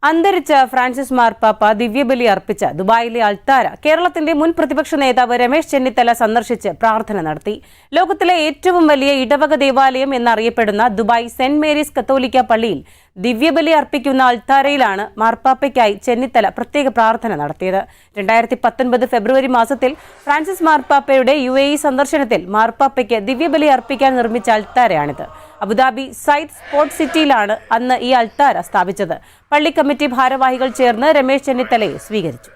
അന്തരിച്ച ഫ്രാൻസിസ് മാർപ്പാപ്പ ദിവ്യബലി അർപ്പിച്ച ദുബായിലെ അൾത്താര കേരളത്തിന്റെ മുൻ പ്രതിപക്ഷ നേതാവ് രമേശ് ചെന്നിത്തല സന്ദർശിച്ച് പ്രാർത്ഥന നടത്തി. ലോകത്തിലെ ഏറ്റവും വലിയ ഇടവക ദേവാലയം എന്നറിയപ്പെടുന്ന ദുബായ് സെന്റ് മേരീസ് കത്തോലിക്ക പള്ളിയിൽ ദിവ്യബലി അർപ്പിക്കുന്ന അൾത്താരയിലാണ് മാർപ്പാപ്പയ്ക്കായി ചെന്നിത്തല പ്രത്യേക പ്രാർത്ഥന നടത്തിയത്. 2019 ഫെബ്രുവരി മാസത്തിൽ ഫ്രാൻസിസ് മാർപ്പാപ്പയുടെ UAE സന്ദർശനത്തിൽ മാർപ്പാപ്പയ്ക്ക് ദിവ്യബലി അർപ്പിക്കാൻ നിർമ്മിച്ച അൾത്താരയാണിത്. അബുദാബി സൈദ് സ്പോർട്സ് സിറ്റിയിലാണ് അന്ന് ഈ അൾത്താര സ്ഥാപിച്ചത്. പള്ളി കമ്മിറ്റി ഭാരവാഹികൾ ചേർന്ന് രമേശ് ചെന്നിത്തലയെ സ്വീകരിച്ചു.